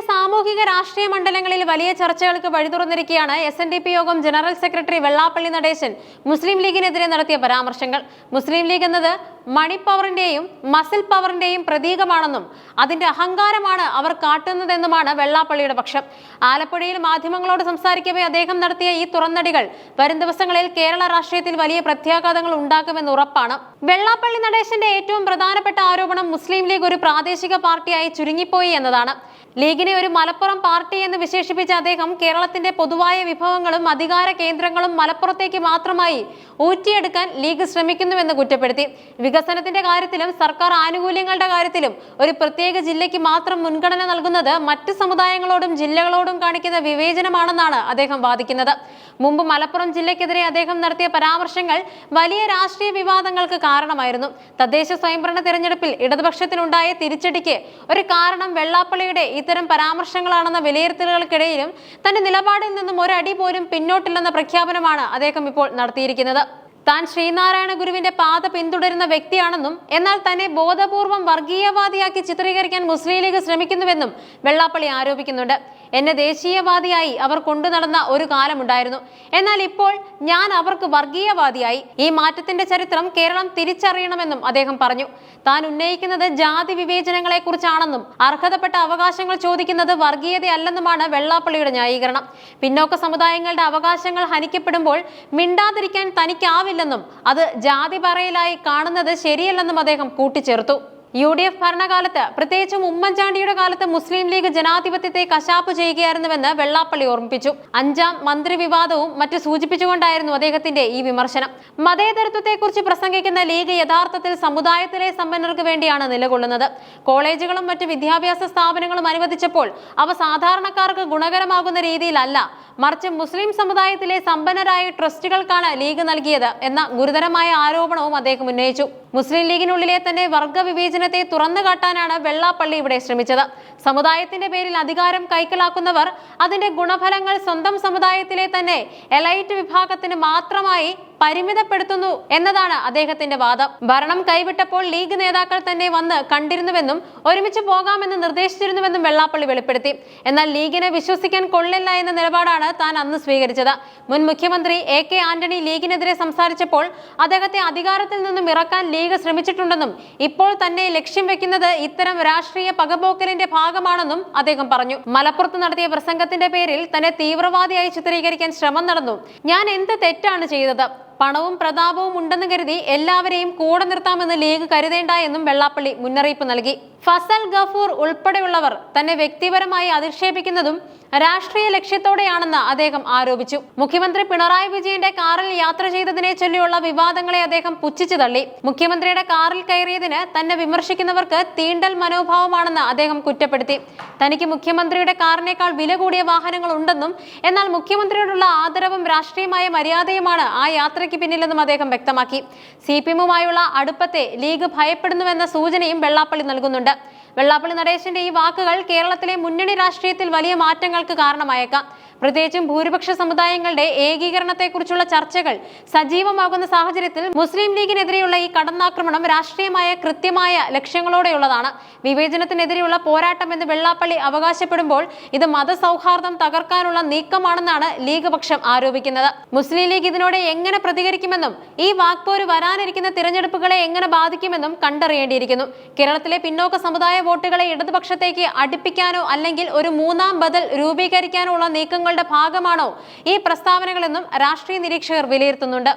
സാമൂഹിക രാഷ്ട്രീയ മണ്ഡലങ്ങളിൽ വലിയ ചർച്ചകൾക്ക് വഴിതുറന്നിരിക്കുകയാണ് SNDP യോഗം ജനറൽ സെക്രട്ടറി വെള്ളാപ്പള്ളി നടേശൻ മുസ്ലിം ലീഗിനെതിരെ നടത്തിയ പരാമർശങ്ങൾ. മുസ്ലിം ലീഗ് എന്നത് മണി പവറിന്റെയും മസിൽ പവറിന്റെയും പ്രതീകമാണെന്നും അതിന്റെ അഹങ്കാരമാണ് അവർ കാട്ടുന്നതെന്നുമാണ് വെള്ളാപ്പള്ളിയുടെ പക്ഷം. ആലപ്പുഴയിൽ മാധ്യമങ്ങളോട് സംസാരിക്കവേ അദ്ദേഹം നടത്തിയ ഈ തുറന്നടികൾ വരും ദിവസങ്ങളിൽ കേരള രാഷ്ട്രീയത്തിൽ വലിയ പ്രത്യാഘാതങ്ങൾ ഉണ്ടാക്കുമെന്ന് ഉറപ്പാണ്. വെള്ളാപ്പള്ളി നടേശന്റെ ഏറ്റവും പ്രധാനപ്പെട്ട ആരോപണം മുസ്ലിം ലീഗ് ഒരു പ്രാദേശിക പാർട്ടിയായി ചുരുങ്ങിപ്പോയി എന്നതാണ്. ലീഗിനെ ഒരു മലപ്പുറം പാർട്ടി എന്ന് വിശേഷിപ്പിച്ച അദ്ദേഹം കേരളത്തിന്റെ പൊതുവായ വിഭവങ്ങളും അധികാര കേന്ദ്രങ്ങളും മലപ്പുറത്തേക്ക് മാത്രമായി ഊറ്റിയെടുക്കാൻ ലീഗ് ശ്രമിക്കുന്നുവെന്ന് കുറ്റപ്പെടുത്തി. വികസനത്തിന്റെ കാര്യത്തിലും സർക്കാർ ആനുകൂല്യങ്ങളുടെ കാര്യത്തിലും ഒരു പ്രത്യേക ജില്ലയ്ക്ക് മാത്രം മുൻഗണന നൽകുന്നത് മറ്റ് സമുദായങ്ങളോടും ജില്ലകളോടും കാണിക്കുന്ന വിവേചനമാണെന്നാണ് അദ്ദേഹം വാദിക്കുന്നത്. മുമ്പ് മലപ്പുറം ജില്ലയ്ക്കെതിരെ അദ്ദേഹം നടത്തിയ പരാമർശങ്ങൾ വലിയ രാഷ്ട്രീയ വിവാദങ്ങൾക്ക് കാരണമായിരുന്നു. തദ്ദേശ സ്വയംഭരണ തെരഞ്ഞെടുപ്പിൽ ഇടതുപക്ഷത്തിനുണ്ടായ തിരിച്ചടിക്ക് ഒരു കാരണം വെള്ളാപ്പള്ളിയുടെ ഇത്തരം പരാമർശങ്ങളാണെന്ന വിലയിരുത്തലുകൾക്കിടയിലും തന്റെ നിലപാടിൽ നിന്നും ഒരടി പോലും പിന്നോട്ടില്ലെന്ന പ്രഖ്യാപനമാണ് അദ്ദേഹം ഇപ്പോൾ നടത്തിയിരിക്കുന്നത്. താൻ ശ്രീനാരായണ ഗുരുവിന്റെ പാത പിന്തുടരുന്ന വ്യക്തിയാണെന്നും എന്നാൽ തന്നെ ബോധപൂർവം വർഗീയവാദിയാക്കി ചിത്രീകരിക്കാൻ മുസ്ലിം ലീഗ് ശ്രമിക്കുന്നുവെന്നും വെള്ളാപ്പള്ളി ആരോപിക്കുന്നുണ്ട്. എന്നെ ദേശീയവാദിയായി അവർ കൊണ്ടുനടന്ന ഒരു കാലമുണ്ടായിരുന്നു, എന്നാൽ ഇപ്പോൾ ഞാൻ അവർക്ക് വർഗീയവാദിയായി. ഈ മാറ്റത്തിന്റെ ചരിത്രം കേരളം തിരിച്ചറിയണമെന്നും അദ്ദേഹം പറഞ്ഞു. താൻ ഉന്നയിക്കുന്നത് ജാതി വിവേചനങ്ങളെ കുറിച്ചാണെന്നും അർഹതപ്പെട്ട അവകാശങ്ങൾ ചോദിക്കുന്നത് വർഗീയതയല്ലെന്നുമാണ് വെള്ളാപ്പള്ളിയുടെ ന്യായീകരണം. പിന്നോക്ക സമുദായങ്ങളുടെ അവകാശങ്ങൾ ഹനിക്കപ്പെടുമ്പോൾ മിണ്ടാതിരിക്കാൻ തനിക്കാവില്ലെന്നും അത് ജാതി പറയലായി കാണുന്നത് ശരിയല്ലെന്നും അദ്ദേഹം കൂട്ടിച്ചേർത്തു. UDF ഭരണകാലത്ത്, പ്രത്യേകിച്ചും ഉമ്മൻചാണ്ടിയുടെ കാലത്ത് മുസ്ലിം ലീഗ് ജനാധിപത്യത്തെ കശാപ്പ് ചെയ്യുകയായിരുന്നുവെന്ന് വെള്ളാപ്പള്ളി ഓർമ്മിപ്പിച്ചു. 5ാം മന്ത്രി വിവാദവും മറ്റ് സൂചിപ്പിച്ചുകൊണ്ടായിരുന്നു അദ്ദേഹത്തിന്റെ ഈ വിമർശനം. മതേതരത്വത്തെക്കുറിച്ച് പ്രസംഗിക്കുന്ന ലീഗ് യഥാർത്ഥത്തിൽ സമുദായത്തിലെ സമ്പന്നർക്ക് വേണ്ടിയാണ് നിലകൊള്ളുന്നത്. കോളേജുകളും മറ്റ് വിദ്യാഭ്യാസ സ്ഥാപനങ്ങളും അനുവദിച്ചപ്പോൾ അവ സാധാരണക്കാർക്ക് ഗുണകരമാകുന്ന രീതിയിലല്ല, മറിച്ച് മുസ്ലിം സമുദായത്തിലെ സമ്പന്നരായ ട്രസ്റ്റുകൾക്കാണ് ലീഗ് നൽകിയത് എന്ന ഗുരുതരമായ ആരോപണവും അദ്ദേഹം ഉന്നയിച്ചു. മുസ്ലിം ലീഗിനുള്ളിലെ തന്നെ വർഗ വിവേചനത്തെ തുറന്നു കാട്ടാനാണ് വെള്ളാപ്പള്ളി ഇവിടെ ശ്രമിച്ചത്. സമുദായത്തിന്റെ പേരിൽ അധികാരം കൈക്കലാക്കുന്നവർ അതിന്റെ ഗുണഫലങ്ങൾ സ്വന്തം സമുദായത്തിലെ തന്നെ എലൈറ്റ് വിഭാഗത്തിന് മാത്രമായി പരിമിതപ്പെടുത്തുന്നു എന്നതാണ് അദ്ദേഹത്തിന്റെ വാദം. ഭരണം കൈവിട്ടപ്പോൾ ലീഗ് നേതാക്കൾ തന്നെ വന്ന് കണ്ടിരുന്നുവെന്നും ഒരുമിച്ച് പോകാമെന്ന് നിർദ്ദേശിച്ചിരുന്നുവെന്നും വെള്ളാപ്പള്ളി വെളിപ്പെടുത്തി. എന്നാൽ ലീഗിനെ വിശ്വസിക്കാൻ കൊള്ളില്ല എന്ന നിലപാടാണ് താൻ അന്ന് സ്വീകരിച്ചത്. മുൻ മുഖ്യമന്ത്രി AK ആന്റണി ലീഗിനെതിരെ സംസാരിച്ചപ്പോൾ അദ്ദേഹത്തെ അധികാരത്തിൽ നിന്നും ഇറക്കാൻ ലീഗ് ശ്രമിച്ചിട്ടുണ്ടെന്നും ഇപ്പോൾ തന്നെ ലക്ഷ്യം വെക്കുന്നത് ഇത്തരം രാഷ്ട്രീയ പകപോക്കലിന്റെ ഭാഗമാണെന്നും അദ്ദേഹം പറഞ്ഞു. മലപ്പുറത്ത് നടത്തിയ പ്രസംഗത്തിന്റെ പേരിൽ തന്നെ തീവ്രവാദിയായി ചിത്രീകരിക്കാൻ ശ്രമം നടന്നു. ഞാൻ എന്ത് തെറ്റാണ് ചെയ്തത്? പണവും പ്രതാപവും ഉണ്ടെന്ന് കരുതി എല്ലാവരെയും കൂടെ നിർത്താമെന്ന് ലീഗ് കരുതേണ്ട എന്നും വെള്ളാപ്പള്ളി മുന്നറിയിപ്പ് നൽകി. ഫസൽ ഗഫൂർ ഉൾപ്പെടെയുള്ളവർ തന്നെ വ്യക്തിപരമായി അധിക്ഷേപിക്കുന്നതും രാഷ്ട്രീയ ലക്ഷ്യത്തോടെയാണെന്ന് അദ്ദേഹം ആരോപിച്ചു. മുഖ്യമന്ത്രി പിണറായി വിജയന്റെ കാറിൽ യാത്ര ചെയ്തതിനെ ചൊല്ലിയുള്ള വിവാദങ്ങളെ അദ്ദേഹം പുച്ഛിച്ചു തള്ളി. മുഖ്യമന്ത്രിയുടെ കാറിൽ കയറിയതിന് തന്നെ വിമർശിക്കുന്നവർക്ക് തീണ്ടൽ മനോഭാവമാണെന്ന് അദ്ദേഹം കുറ്റപ്പെടുത്തി. തനിക്ക് മുഖ്യമന്ത്രിയുടെ കാറിനേക്കാൾ വില കൂടിയ വാഹനങ്ങൾ ഉണ്ടെന്നും എന്നാൽ മുഖ്യമന്ത്രിയോടുള്ള ആദരവും രാഷ്ട്രീയമായ മര്യാദയുമാണ് ആ യാത്രയ്ക്ക് പിന്നിലെന്നും അദ്ദേഹം വ്യക്തമാക്കി. CPM-ഉമായുള്ള അടുപ്പത്തെ ലീഗ് ഭയപ്പെടുന്നുവെന്ന സൂചനയും വെള്ളാപ്പള്ളി നൽകുന്നുണ്ട്. വെള്ളാപ്പള്ളി നടേശന്റെ ഈ വാക്കുകൾ കേരളത്തിലെ മുന്നണി രാഷ്ട്രീയത്തിൽ വലിയ മാറ്റങ്ങൾക്ക് കാരണമായേക്കാം. പ്രത്യേകിച്ചും ഭൂരിപക്ഷ സമുദായങ്ങളുടെ ഏകീകരണത്തെക്കുറിച്ചുള്ള ചർച്ചകൾ സജീവമാകുന്ന സാഹചര്യത്തിൽ മുസ്ലിം ലീഗിനെതിരെയുള്ള ഈ കടന്നാക്രമണം രാഷ്ട്രീയമായ കൃത്യമായ ലക്ഷ്യങ്ങളോടെയുള്ളതാണ്. വിവേചനത്തിനെതിരെയുള്ള പോരാട്ടം എന്ന് വെള്ളാപ്പള്ളി അവകാശപ്പെടുമ്പോൾ ഇത് മതസൗഹാർദ്ദം തകർക്കാനുള്ള നീക്കമാണെന്നാണ് ലീഗ് പക്ഷം ആരോപിക്കുന്നത്. മുസ്ലിം ലീഗ് ഇതിനോട് എങ്ങനെ പ്രതികരിക്കുമെന്നും ഈ വാക്പോര് വരാനിരിക്കുന്ന തിരഞ്ഞെടുപ്പുകളെ എങ്ങനെ ബാധിക്കുമെന്നും കണ്ടറിയേണ്ടിയിരിക്കുന്നു. കേരളത്തിലെ പിന്നോക്ക സമുദായ വോട്ടുകളെ ഇടതുപക്ഷത്തേക്ക് അടുപ്പിക്കാനോ അല്ലെങ്കിൽ ഒരു മൂന്നാം ബദൽ രൂപീകരിക്കാനോ ഉള്ള നീക്കങ്ങളുടെ ഭാഗമാണോ ഈ പ്രസ്താവനകളെന്നും രാഷ്ട്രീയ നിരീക്ഷകർ വിലയിരുത്തുന്നുണ്ട്.